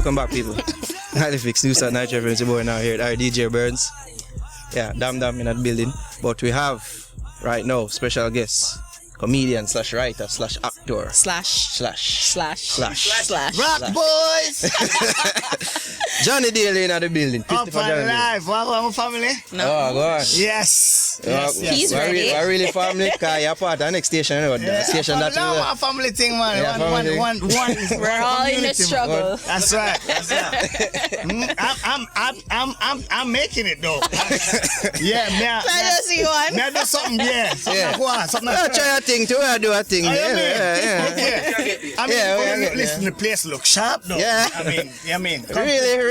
Welcome back, people. Halifax, News at Night Reference, boy now here at our DJ Burns. Yeah, damn in that building. But we have, right now, special guest, comedian / writer / actor / Rock boys! Johnny Daley in the building. Up and live. Welcome, family. No. Oh, go on. Yes. He's ready. We're really family, because you're part of the next station. Station that a family thing, man. Yeah, one We're all in the struggle. That's right. I'm making it though. Yeah, man. Let us see one. Man, do something, yeah. Something try a thing too. I do a thing. Listen, the place look sharp though. Yeah. I mean.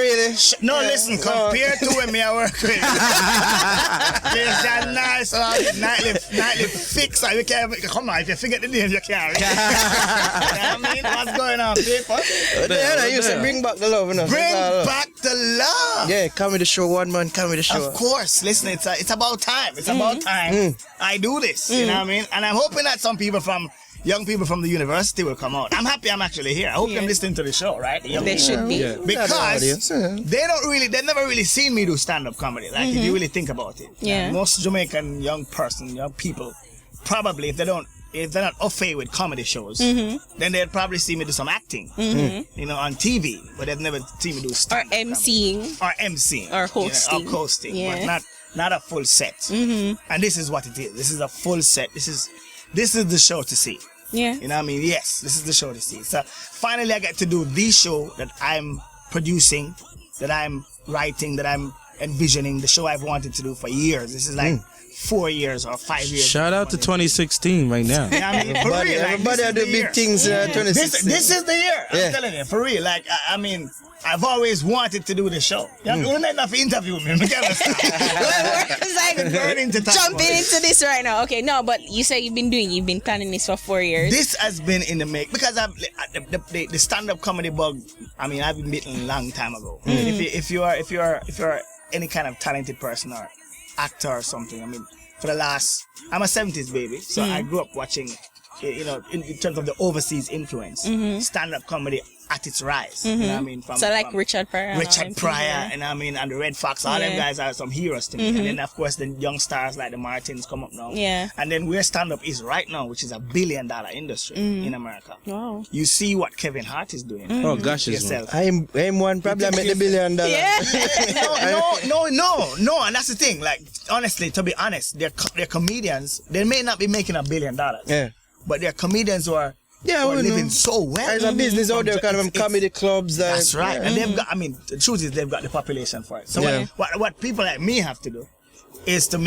Really. No, listen, compared to when me I work with. There's that nice nightly fix. You can't come on, if you forget the name, you can't. You know what I mean? What's going on, people? You said bring back the love. Bring back the love. Yeah, comedy show, one man comedy show. Of course. Listen, it's about time. It's about time I do this. You know what I mean? And I'm hoping that some people young people from the university will come out. I'm happy I'm actually here. I hope they're listening to the show, right? They should be. Yeah. Because they've never really seen me do stand-up comedy. Like, if you really think about it. Yeah. Most Jamaican young people, probably, if they're not au fait with comedy shows, then they'd probably see me do some acting, on TV, but they've never seen me do stand-up. Or emceeing. Or hosting. Or hosting, but not a full set. And this is what it is. This is a full set. This is the show to see. Yeah. You know what I mean? Yes, this is the show to see. So finally I get to do the show that I'm producing, that I'm writing, that I'm envisioning, the show I've wanted to do for years. This is like 4 years or 5 years. Shout out to 2016 right now. Yeah, I mean, for real, everybody do big things 2016. This is the year. I'm telling you, for real. Like, I mean, I've always wanted to do the show. You don't have to interview me. We're jumping into this right now. Okay, no, but you say you've been planning this for 4 years. This has been in the make because the stand-up comedy bug. I mean, I've been bitten a long time ago. If you are any kind of talented person or actor or something, I mean, I'm a 70s baby, so I grew up watching, in terms of the overseas influence, stand-up comedy at its rise. You know what I mean? Like Richard Pryor. And I mean, and the Red Fox, all them guys are some heroes to me. And then, of course, the young stars like the Martins come up now. Yeah. And then where stand-up is right now, which is $1 billion industry in America. Wow. You see what Kevin Hart is doing. Oh, gosh, yourself. I'm one probably make the $1 billion. Yeah. No, and that's the thing. Like, honestly, to be honest, they're comedians. They may not be making $1 billion. Yeah. But they're comedians who are living so well. There's a business out there, kind of comedy clubs. That's right. And they've got, the truth is they've got the population for it. So what people like me have to do is to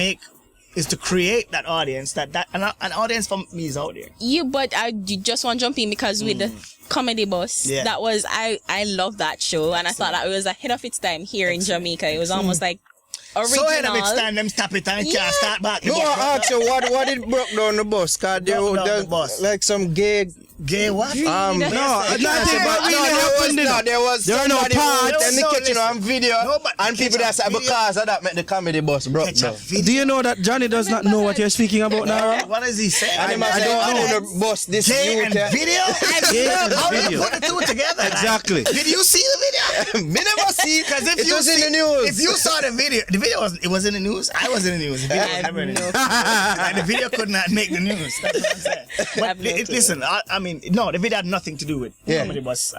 create that audience, an audience for me is out there. Yeah, but I just want to jump in because with the Comedy Bus, that was, I love that show, and I thought that it was ahead of its time here in Jamaica. It was almost like original. So ahead of its time, them stop it and can't start back. No, I asked you what it broke down the bus, because there was like some gay what? There was no part in the kitchen on video, and people that said because of that make the comedy bus broke down. Do you know that Johnny does not know what you're speaking about now? What is he saying? I don't know the bus this Gay and video? How do you put the two together? Exactly. Did you see the video? Me never see it, because it was in the news. If you saw the video was in the news. I was in the news. The video was never in the news. And the video could not make the news. That's what I'm saying. But listen, the video had nothing to do with Comedy Bus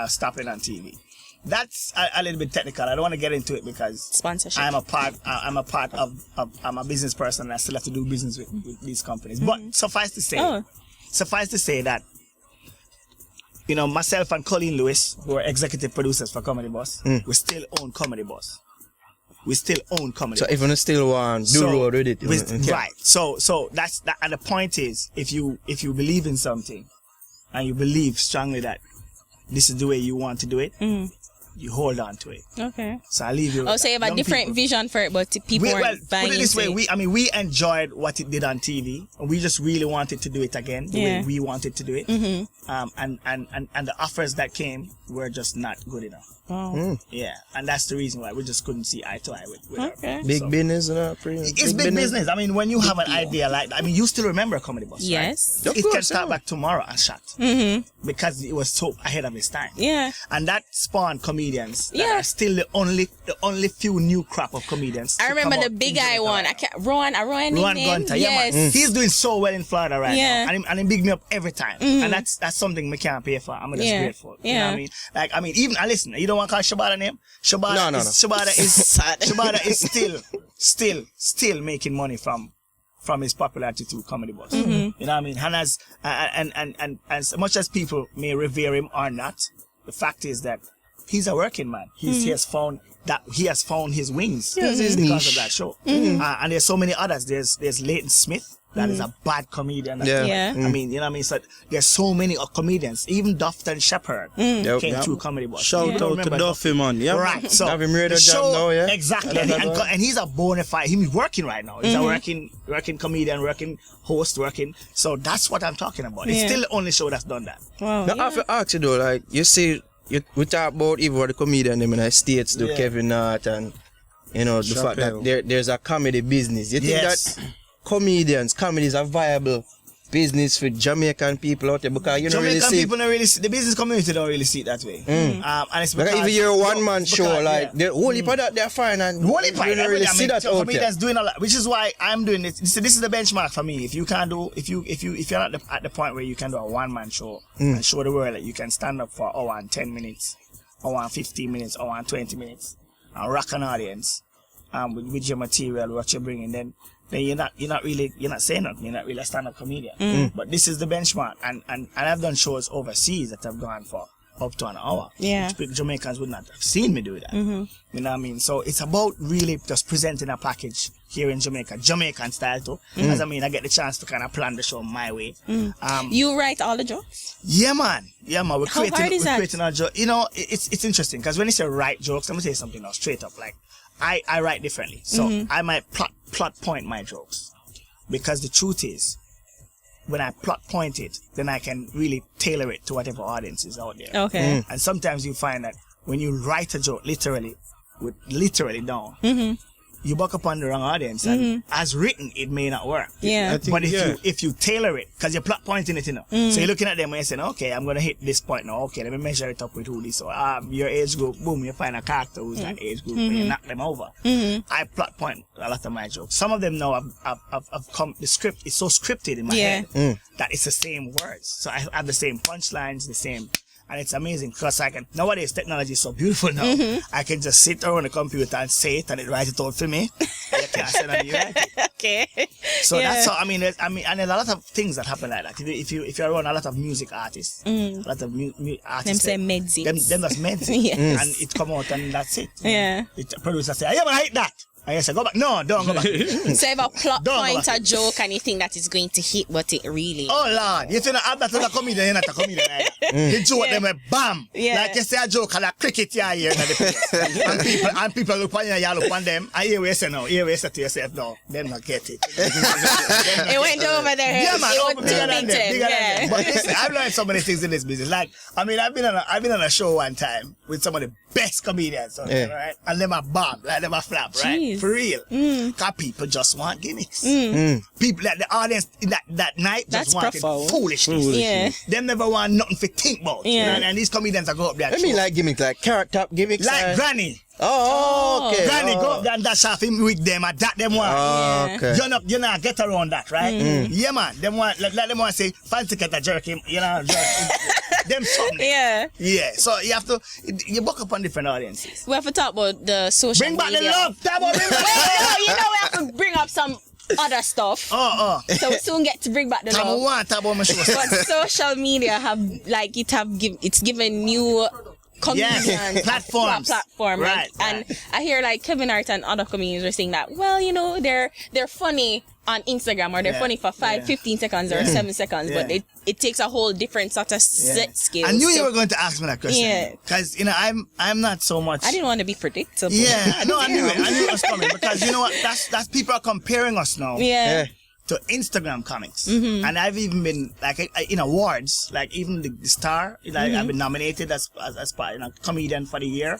stopping on TV. That's a little bit technical. I don't want to get into it because sponsorship. I'm a business person and I still have to do business with these companies. But suffice to say that, myself and Colleen Lewis, who are executive producers for Comedy Bus, we still own Comedy Bus. So if you still want do road with it, right? So that's that. And the point is, if you believe in something, and you believe strongly that this is the way you want to do it, you hold on to it. Okay. So I leave you. Oh, so you have a Young different people. vision for it, but people Well, weren't buying put it this way, into it. we enjoyed what it did on TV, and we just really wanted to do it again the way we wanted to do it. And the offers that came were just not good enough. Wow. Yeah, and that's the reason why we just couldn't see eye to eye with Okay. our Big business, It's big business. I mean, when you have an idea like that, I mean, you still remember Comedy Bus, Yes. right? Of It can course, start yeah. back tomorrow and shot because it was so ahead of its time. Yeah. And that spawned comedians that Yeah. are still the only few new crop of comedians. I to remember come the out big in eye Jamaica one. right I can't. Rowan Ron name? Gunter, Yes. yeah, man. He's doing so well in Florida right Yeah. now, and he big me up every time, and that's something we can't pay for. I'm just Yeah. grateful. You know Yeah. what I mean? Like, I mean, even listen, you don't want to call Shabada name? Shabada No. Shabada is Shabada is still making money from his popularity to Comedy Bus. You know what I mean? Hannah's and as much as people may revere him or not, the fact is that he's a working man. He has found his wings his because niche. of that show. And there's so many others. There's Leighton Smith. That is a bad comedian. Yeah. I mean, you know what I mean? So there's so many comedians. Even Dufton Shepherd came through Comedy Bus. Shout You don't out to remember Duffy, man. Yeah. Right. So Have him radio the job show, now, yeah? Exactly. And he's a bona fide. He's working right now. He's a working comedian, working host, working. So that's what I'm talking about. It's Yeah. still the only show that's done that. Wow. Now, I have to ask you though, like, you see, we talk about even the comedian them in the States, do Yeah. Kevin Hart and, you know, the fact that Chappelle. there's a comedy business. You think Yes. that comedy is a viable business for Jamaican people out there? Because you don't really Jamaican see people don't really see, the business community don't really see it that way. And it's because because if you're a one-man show, because, like, yeah. the whole heap of that, they're fine, and Holy you pie, don't really I see mean, that for out me, there. that's doing a lot, which is why I'm doing it. This is the benchmark for me. If you can't do, if you're not at the point where you can do a one-man show and show the world that you can stand up for an hour and 10 minutes, hour and 15 minutes, hour and 20 minutes, and rock an audience, with your material, what you're bringing, then you're not saying nothing. You're not really a stand-up comedian. But this is the benchmark, and I've done shows overseas that have gone for up to an hour. Yeah. Which Jamaicans would not have seen me do that. You know what I mean? So it's about really just presenting a package here in Jamaica, Jamaican style too. As I mean, I get the chance to kind of plan the show my way. You write all the jokes? Yeah, man. We're How hard is that? creating our joke. You know, it's interesting because when you say write jokes, I'm gonna say something now straight up. Like, I write differently, so I might plot point my jokes, because the truth is, when I plot point it, then I can really tailor it to whatever audience is out there. Okay. And sometimes you find that when you write a joke literally down, you buck upon the wrong audience, and as written, it may not work. Yeah. I think, But yeah. if you tailor it, because you're plot pointing it, you know, so you're looking at them and you're saying, okay, I'm gonna hit this point now. Okay, let me measure it up with who this. So your age group, boom, you find a character who's that age group, and you knock them over. I plot point a lot of my jokes. Some of them now have come. The script is so scripted in my head that it's the same words. So I have the same punchlines, the same. And it's amazing because nowadays technology is so beautiful now. I can just sit around the computer and say it and it writes it out for me. And you can't say nothing, you write it. Okay. So Yeah. that's how, and there's a lot of things that happen like that. If you're around a lot of music artists, a lot of artists, Them say meds it. them that's meant it. Yes. And it come out and that's it. Yeah. It producer say, yeah, but I hate that. And you say, go back. No, don't go back. So if a plot Don't point go a back. joke and you think that is going to hit, but it really. Oh Lord, if you're not have that as a comedian, you're not a comedian either. You joke them a bam. Yeah. Like you say a joke and a cricket you hear in the place. and people look on you, you look on them, and here we say no, here we say to yourself, no, them not get it. It went over their head. Yeah, man, It over was bigger too than big them, to bigger than yeah. them. But listen, I've learned so many things in this business. Like, I mean, I've been on a show one time with some of the best comedians, right? And them are bomb, like them are flap, right? Jeez. For real. Because people just want gimmicks. People, like the audience in that night That's just wanted profound. foolishness. Yeah. Them never want nothing to think about. You Yeah. know? And these comedians are go up there. I mean, like gimmicks, like carrot top gimmicks. like Granny. Oh, okay. Granny go up there and dash off him with them and that them want. Oh, Yeah. okay. You not get around that, right? Yeah, man. Them want like them want say fancy get a jerk him, you know, jerk him. Them something. Yeah. Yeah. So you have to buck up on different audiences. We have to talk about the social Bring back the media. love. Talk about bring back Wait, no, we have to bring up some other stuff. Oh. So we soon get to bring back the Talk about love. one. Talk about my show. But social media it's given new comedians Yes, platforms. platform, Right, and I hear like Kevin Hart and other comedians are saying that, well, you know, they're funny on Instagram or they're Yeah, funny for 5, yeah. 15 seconds or 7 seconds, Yeah. but they it takes a whole different sort of set skill. I knew you were going to ask me that question. Yeah. Because, you know, I'm not so much. I didn't want to be predictable. Yeah, no, I knew it. I knew it was coming because you know what? That's people are comparing us now. Yeah. To Instagram comics, and I've even been like in awards, like even the Star. Like I've been nominated as comedian for the year,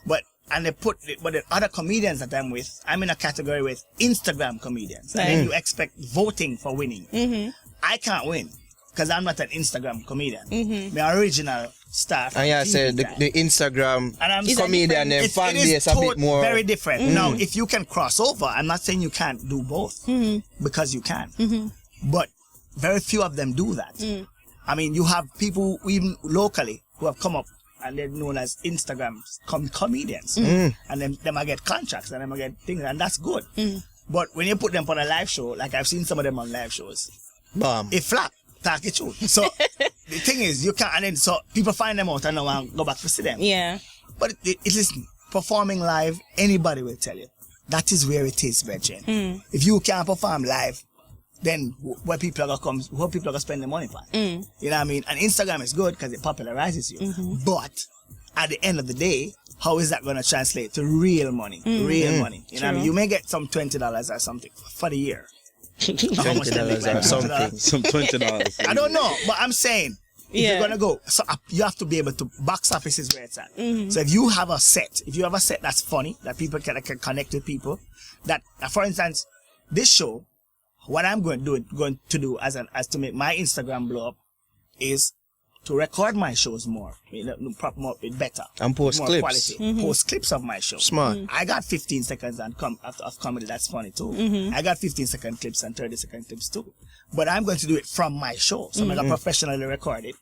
but the other comedians that I'm with, I'm in a category with Instagram comedians, and then you expect voting for winning. I can't win because I'm not an Instagram comedian. My original staff. And yeah, I said the Instagram comedian and fan base a bit more very different. Now, if you can cross over, I'm not saying you can't do both because you can, but very few of them do that. I mean, you have people even locally who have come up and they're known as Instagram comedians, and them I get contracts and them I get things, and that's good. But when you put them on a live show, like I've seen some of them on live shows, it flap. Talk it true. So the thing is, you can't, and then so people find them out and now and go back to see them. Yeah. But it is performing live. Anybody will tell you that is where it is, Bridget. If you can't perform live, then where people are gonna come, where people are gonna spend the money for. You know what I mean? And Instagram is good because it popularizes you. But at the end of the day, how is that gonna translate to real money? Real money. You know what I mean? You may get some $20 or something for the year. $20 or something. Some $20. I don't know, but I'm saying if you're gonna go, so you have to be able to box office is where it's at. So if you have a set, that's funny, that people can connect with people, that for instance, this show, what I'm going to do as to make my Instagram blow up is to record my shows more, better. And post more clips. Quality. Post clips of my show. Smart. I got 15 seconds of comedy that's funny too. I got 15-second clips and 30-second clips too. But I'm going to do it from my show. So I'm going to professionally record it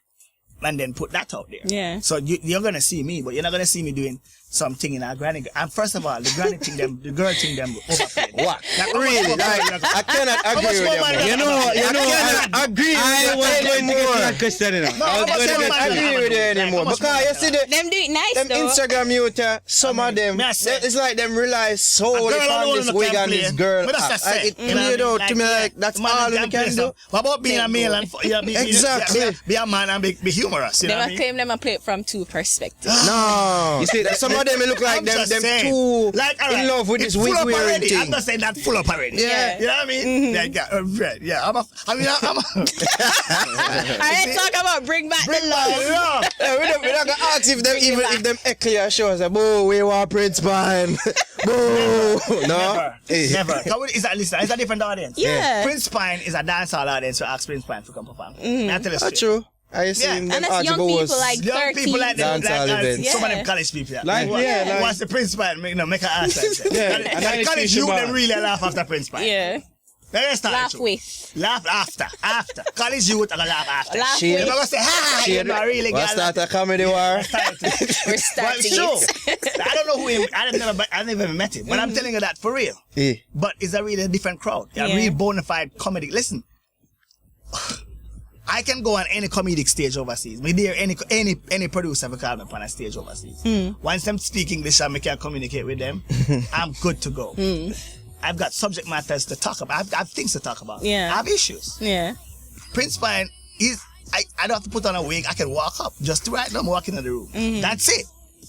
and then put that out there. Yeah. So you're going to see me, but you're not going to see me doing something in our granny. And first of all, the granny thing, the girl thing, them overplayed. What? Really? I cannot agree with them. You know, I cannot agree I was with going them to get to anymore. that question, you know. No, I was how going much to more get money? to I agree with them anymore. Because you see Them do it nice them though. Instagram youth, some of them, it's like them rely solely on this wig and this girl. It played out to me like that's all you can do. What about being a male and Exactly. be a man and be humorous? You know They what I must mean? claim them and play it from two perspectives. No. You see, some of them look like I'm them just saying. too Like, all right, in love with it's this wig full up wearing already. I'm thing. not saying that full up already. Yeah. You know what I mean? I'm a I talk about bring back the love. Yeah, we don't gonna ask if them clear shows like, boo, we want Prince Pine. Boo. No. Never. It's a different audience. Yeah. Prince Pine is a dancehall audience who ask Prince Pine to come perform. I tell you That's straight. true. I see Yeah. them And that's young argue people like Young 13. people like them, Dancehall events. some of them Yeah. college people. Like, yeah, like- Once the Prince Pine make an ass like Yeah, that. and I College see youth, Shabbat. them really laugh after Prince Pine. Yeah. Let's start Laugh it. with. Laugh after. College youth are gonna laugh after. Laugh Shit. They're with. gonna say, ha, you're not really We'll girl. start a comedy war. We're Well, starting it's true. it. I don't know who him. I've never met him, but I'm telling you that for real. Yeah. But it's a really different crowd. A Yeah. real bona fide comedy. Listen, I can go on any comedic stage overseas. Me there any producer will call me on a stage overseas. Once I'm speaking English and I can communicate with them, I'm good to go. I've got subject matters to talk about. I have things to talk about. Yeah. I have issues. Yeah. Prince Pine is. I don't have to put on a wig. I can walk up just right now. I'm walking in the room. That's it.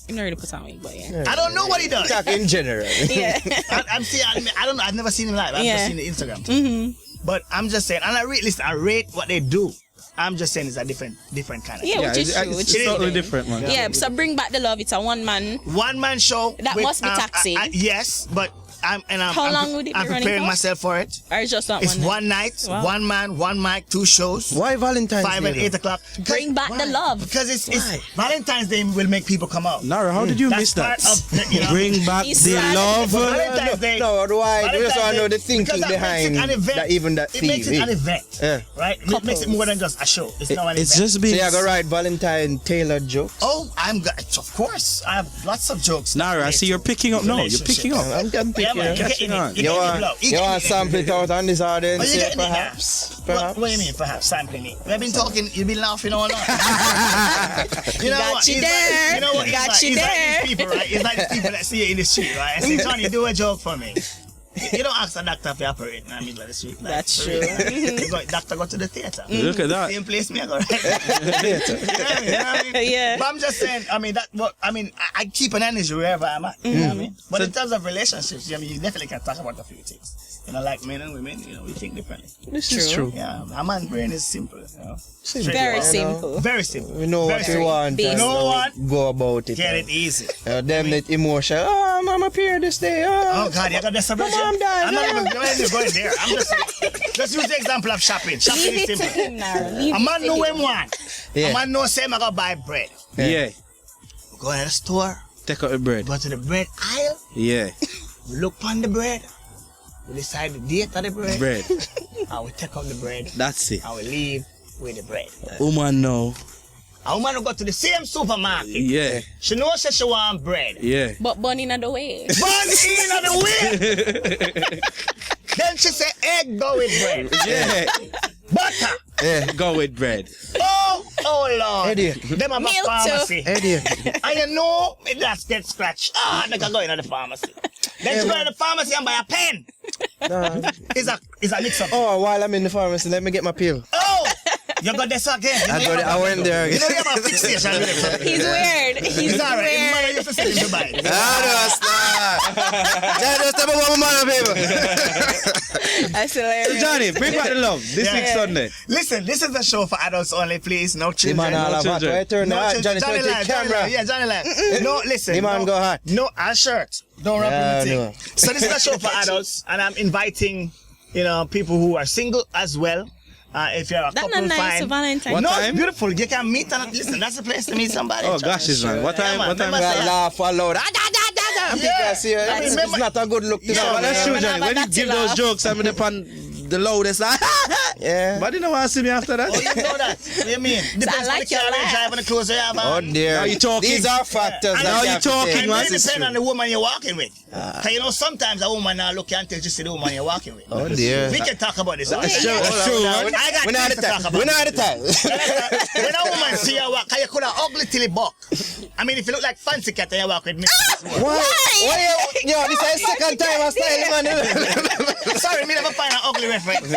You don't really put on wig, but yeah. I don't know what he does. Talk in general. Yeah. I don't know. I've never seen him live. I've Yeah. just seen the Instagram. But I'm just saying, and I rate what they do. I'm just saying it's a different kind of. Yeah, which is true. Which It's is totally true. different, man. Yeah, so bring back the love. It's a one-man. One-man show. That must be taxing. Yes, but How long would it be I'm running preparing for? myself for it. Or it's just not It's one night? one night, Wow. one man, one mic, 2 shows. Why Valentine's 5 Day? and 8 o'clock. Bring back the love. Because it's Valentine's Day will make people come out. Nara, how did you That's miss that? part of the, you know, Bring back He's the sad. love. Valentine's Day. No, why? We just want to know the Because thinking that behind makes it an event. that, even that It theme. makes it an event, Yeah. right? It makes it more than just a show. It's now an It's event. just So being. you gonna write Valentine tailored jokes? Oh, of course. I have lots of jokes. Nara, I see you're picking up. No, you're picking up. I'm Yeah, picking. man, Yeah, you're getting it. on. You're getting it, blow. you want to sample it out on this audience? Oh, you're Yeah, getting it now. perhaps. What do you mean, perhaps? Sampling it. We've been talking, you've been laughing all along. You know Got what? you It's there. Like, you know what? Got It's you like there. these people, right? It's like these people that see you in the street, right? And say, Johnny, do a joke for me. You don't ask a doctor if you operate in the middle of the street. Like, That's for true. real. Doctor go to the theater. Look at that. Same place me I go. Right? You know what I mean? Yeah. But I'm just saying. I mean I keep an energy wherever I'm at. You know what I mean? But in terms of relationships, I mean, you definitely can talk about a few things. You know, like men and women, you know, we think differently. This is true. Yeah, a man's brain is simple. You know, Very straightforward. simple. Very simple. We know Very what we simple. want. Basic. and No one go about it. Get it easy. Them that emotion. Oh, I'm up here this day. Oh God, you got this. My mom died. I'm not even going there. I'm just saying. Let's use the example of shopping. Shopping Leave is it to simple. him now. Leave A man it to know him. him one. Yeah. A man know say I go buy bread. Yeah. We go to the store. Take out the bread. Go to the bread aisle. Yeah. We look on the bread. We decide the date of the bread. Bread. And we take out the bread. That's it. And we leave with the bread. Woman no. A woman will go to the same supermarket. Yeah. She knows that she want bread. Yeah. But bun in the way. Bun in the way. Then she say egg go with bread. Yeah. Butter. Yeah. Go with bread. Oh Lord. Headache. Them have a Milk pharmacy. Headache. And you know, it just get scratched. They can go into the pharmacy. Then she go in the pharmacy and buy a pen. It's a mix up. Oh, while I'm in the pharmacy, let me get my pill. Oh! You got this again. I went there You again. know you have a fixation with it. He's weird. He's It's alright. His mother weird. used to sit in Dubai. Just about one man, baby. That's So hilarious. Johnny, bring back the love. This week Sunday. Listen, this is a show for adults only, please. No The children. man all No have hot. children. Why turn the hot? Johnny, turn the Live, Johnny camera. Live. Yeah, Johnny Live. No, listen. The man no, go hot. No, a shirt. Don't rub Yeah, in the no. thing. So this is a show for adults, and I'm inviting, people who are single as well. If you're a That's couple, not nice fine. for Valentine's. What No, time? it's beautiful. You can meet and listen. That's the place to meet somebody. Oh gosh, man. What time? man. What time? Remember- Gotta laugh aloud. I'm Yeah. see, I mean, it's not a good look to Yeah, show, But that's man. true, man. Johnny. When you That's give enough. those jokes, I'm upon the loudest. Like, Yeah. but you don't want to see me after that. Oh, you know that. What do you mean? Depends like on the car your you laugh. drive and the clothes you have Oh on. dear. Now you talking. These are factors. And that now you you have to talking, take. And man. it depends on the woman you're walking with. Because you know, sometimes a woman now look until you see the woman you're walking with. Oh dear. We can talk about this. all the That's time. true. That's true, man. I got We're not things the to talk time. about. We're not the time. When a woman see you walk, 'cause you could have ugly till it buck. I mean, if you look like fancy cat and you walk with me. Why? Yo, this is the second time I style, man. Sorry, me never find an ugly reference.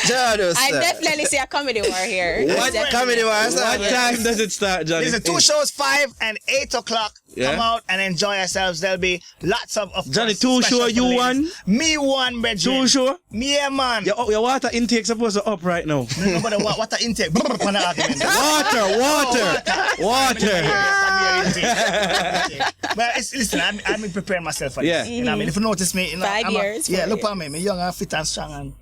Jodos. I definitely see a comedy war here. What comedy was What that? time does it start, Johnny? There's two shows, 5 and 8 o'clock. Yeah. Come out and enjoy yourselves. There'll be lots of Johnny, course, two special show, for you ladies. one? Me one, Bridget. Too sure? Me, yeah, man. Your water intake supposed to up right now. No, but what the intake? On the argument. Water. But listen, I've been preparing myself for this. Yeah. You know what I mean? If you notice me, 5 years. Yeah, 4 look years. at me. I'm young and fit and strong. And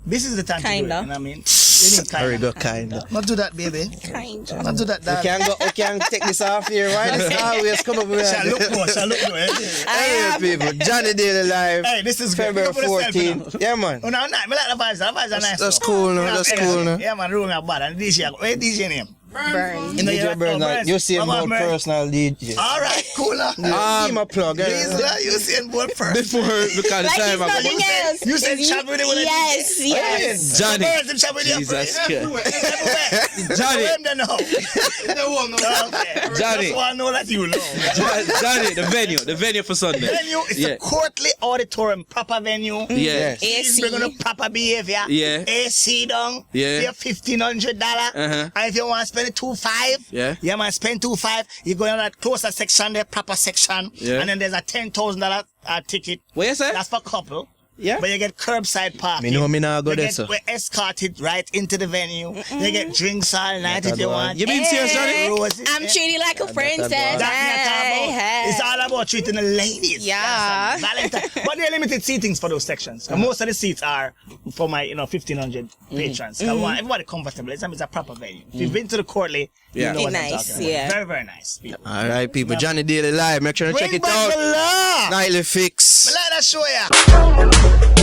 this is the time to do it. You Kinda. know what I mean? You need Very kinda. good, kinda. Not do that, baby. Kind Not do that, dad. We can take this off here. Why this always come up with Shall look that? more, shall look more. Hey, people. Johnny Daily Live. Hey, this is good. February Look for yourself, you know. 14th. Yeah, man. Oh, no, no, I like the vibes. The vibes are nice. That's though. cool, no? You know, That's energy. cool, no? Yeah, man, room are bad. And DJ, where DJ name? Burn. You know, DJ you're Burns, Burns. you see him Come on, about Burns. personal DJ. All right, cool. Give him a plug. Please, you see him both first. Before, because the Like time he's I nothing go. else. you said chat with him with a Yes, yes. Johnny. Burns, him chat with you. Jesus Christ. Everywhere. Johnny. Them they know. Okay. Johnny. Just want to know that you know. Johnny, the venue for Sunday. Venue is Yeah. a courtly auditorium, proper venue. Yeah. Please bring on a proper behavior. Yeah. AC down. Yeah. Pay $1,500. Uh-huh. And if you want to spend it $2,500, Yeah. man, spend $2,500. You go in that closer section there, proper section. Yeah. And then there's a $10,000 ticket. What you say? That's for couple. Yeah. But you get curbside parking. Me know me nah go You there, get sir. escorted right into the venue. You get drinks all night if you want. You been serious, Johnny? Roses, I'm yeah. treating you like a princess. That's what I'm talking about. Hey, It's all about treating the ladies. Yeah. Yes, and Valentine. But there are limited seatings for those sections. And most of the seats are for my 1,500 patrons. Everybody comfortable. It's a proper venue. If you've been to the Courtly, Yeah. you know what Nice, I'm talking about. yeah. Very, very nice. People. All right, people. Johnny Daily Live. Make sure to check Bring it back out. the love. Nightly Fix. Let us show ya.